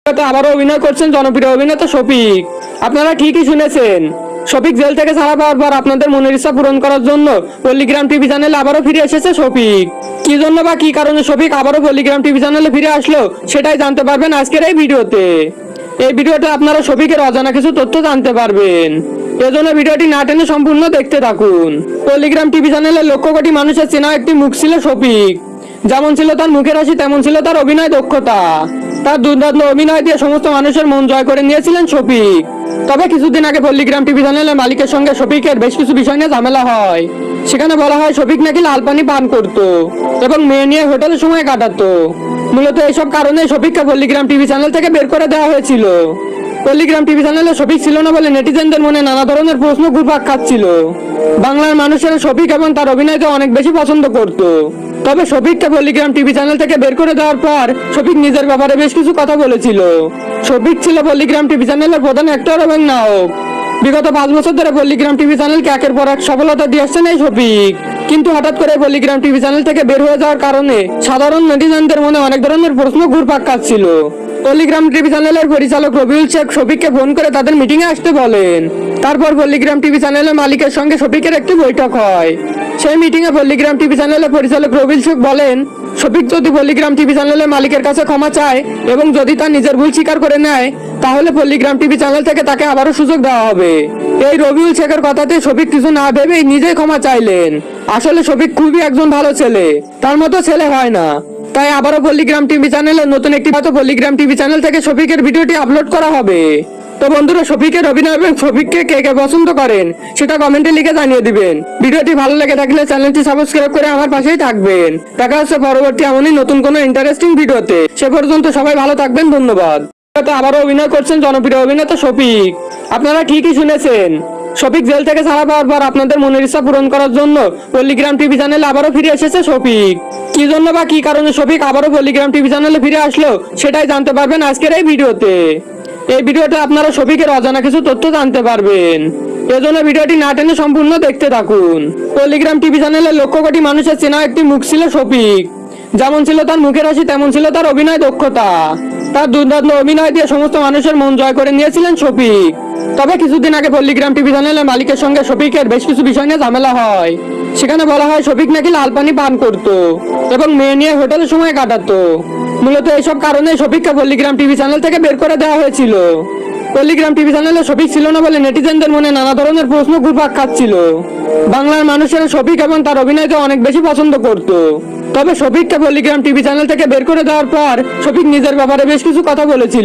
আবারও অভিনয় করছেন জনপ্রিয় অভিনেতা শফিক। আপনারা ঠিকই শুনেছেন, শফিক জেল থেকে ছাড়া পাওয়ার পর আপনাদের মনের ইচ্ছা পূরণ করার জন্য পল্লিগ্রাম টিভি চ্যানেলে আবারও ফিরে এসেছে শফিক। কি জন্য বা কি কারণে শফিক আবারও পল্লিগ্রাম টিভি চ্যানেলে ফিরে আসলো সেটাই জানতে পারবেন আজকের এই ভিডিওতে। এই ভিডিওতে আপনারা শফিকের অজানা কিছু তথ্য জানতে পারবেন, এজন্য ভিডিওটি না টেনে সম্পূর্ণ দেখতে থাকুন। পল্লিগ্রাম টিভি চ্যানেলে লক্ষ কোটি মানুষের চেনা একটি মুখ ছিল শফিক। যেমন ছিল তার মুখের হাসি, তেমন ছিল তার অভিনয় দক্ষতা। তার দুর্দান্ত অভিনয় দিয়ে সমস্ত মানুষের মন জয় করে নিয়েছিলেন শফিক। তবে কিছুদিন আগে পল্লিগ্রাম টিভি চ্যানেলের মালিকের সঙ্গে শফিকের বেশ কিছু বিষয় নিয়ে ঝামেলা হয়। সেখানে বলা হয় শফিক নাকি লাল পানি পান করত এবং মেয়ে নিয়ে হোটেলে সময় কাটাতো। মূলত এইসব কারণে শফিককে পল্লিগ্রাম টিভি চ্যানেল থেকে বের করে দেওয়া হয়েছিল। পল্লিগ্রাম টিভি চ্যানেলে শফিক ছিল না বলে নেটিজেনদের মনে নানা ধরনের প্রশ্ন ঘুরপাক খাচ্ছিল। বাংলার মানুষেরা শফিক এবং তার অভিনয়কে অনেক বেশি পছন্দ করত। তবে শফিককে পল্লিগ্রাম টিভি চ্যানেল থেকে বের করে দেওয়ার পর শফিক নিজের ব্যাপারে বেশ কিছু কথা বলেছিল। শফিক ছিল পল্লিগ্রাম টিভি চ্যানেলের প্রধান অ্যাক্টর এবং নায়ক। বিগত 5 বছর ধরে পল্লিগ্রাম টিভি চ্যানেলকে একের পর এক সফলতা দিয়ে আসছেন এই শফিক। কিন্তু হঠাৎ করে পল্লিগ্রাম টিভি চ্যানেল থেকে বের হয়ে যাওয়ার কারণে সাধারণ নেটিজেনদের মনে অনেক ধরনের প্রশ্ন ঘুরপাক খাচ্ছিল। পল্লিগ্রাম টিভি চ্যানেলের পরিচালক রবিউল শেখ শফিককে ফোন করে তাদের মিটিং এ আসতে বলেন। তারপর পল্লিগ্রাম টিভি চ্যানেলের মালিকের সঙ্গে শফিকের একটি বৈঠক হয়। সেই মিটিং এ পল্লিগ্রাম টিভি চ্যানেলের পরিচালক রবিউল শেখ বলেন, শফিক যদি পল্লিগ্রাম টিভি চ্যানেলের মালিকের কাছে ক্ষমা চায় এবং যদি তার নিজের ভুল স্বীকার করে নেয়, তাহলে পল্লিগ্রাম টিভি চ্যানেল থেকে তাকে আবারও সুযোগ দেওয়া হবে। এই রবিউল শেখের কথাতে শফিক কিছু না ভেবেই নিজেই ক্ষমা চাইলেন। আসলে শফিক খুবই একজন ভালো ছেলে, তার মতো ছেলে হয় না। তাই আবারও পল্লিগ্রাম টিভি চ্যানেলে নতুন একটি পল্লিগ্রাম টিভি চ্যানেল থেকে শফিকের ভিডিওটি আপলোড করা হবে। তো বন্ধুরা, শফিকের অভিনয় এবং শফিককে কে কে পছন্দ করেন সেটা কমেন্টে লিখে জানিয়ে দিবেন। ভিডিওটি ভালো লেগে থাকলে চ্যানেলটি সাবস্ক্রাইব করে আমার পাশেই থাকবেন। দেখা হচ্ছে পরবর্তী এমনই নতুন কোনো ইন্টারেস্টিং ভিডিওতে। সে পর্যন্ত সবাই ভালো থাকবেন, ধন্যবাদ। আবারও অভিনয় করছেন জনপ্রিয় অভিনেতা শফিক। আপনারা ঠিকই শুনেছেন, শফিক জেল থেকে ছাড়া পাওয়ার পর আপনাদের মনের ইচ্ছা পূরণ করার জন্য পল্লিগ্রাম টিভি চ্যানেলে আবারও ফিরে এসেছে শফিক। কি জন্য বা কি কারণে শফিক আবারও পল্লিগ্রাম টিভি চ্যানেলে ফিরে আসলো সেটাই জানতে পারবেন আজকের এই ভিডিওতে। এই ভিডিওতে আপনারা শফিকের অজানা কিছু তথ্য জানতে পারবেন, এজন্য ভিডিওটি না টেনে সম্পূর্ণ দেখতে থাকুন। পল্লিগ্রাম টিভি চ্যানেলে লক্ষ কোটি মানুষের চেনা একটি মুখ ছিল শফিক। যেমন ছিল তার মুখের হাসি, তেমন ছিল তার অভিনয় দক্ষতা। তার দুর্দান্ত অভিনয় দিয়ে সমস্ত মানুষের মন জয় করে নিয়েছিলেন শফিক। তবে কিছুদিন আগে পল্লিগ্রাম টিভি চ্যানেলের মালিকের সঙ্গে শফিকের বেশ কিছু বিষয় নিয়ে ঝামেলা হয়। সেখানে বলা হয় শফিক নাকি লাল পানি পান করত এবং মেয়ে নিয়ে হোটেলে সময় কাটাতো। মূলত এইসব কারণে শফিককে পল্লিগ্রাম টিভি চ্যানেল থেকে বের করে দেওয়া হয়েছিল। পল্লিগ্রাম টিভি চ্যানেলে শফিক ছিল না বলে নেটিজেনদের মনে নানা ধরনের প্রশ্ন ঘুরপাক খাচ্ছিল। বাংলার মানুষেরা শফিক এবং তার অভিনয়কে অনেক বেশি পছন্দ করত। তবে শফিককে পল্লিগ্রাম টিভি চ্যানেল থেকে বের করে দেওয়ার পর শফিক নিজের ব্যাপারে বেশ কিছু কথা বলেছিল।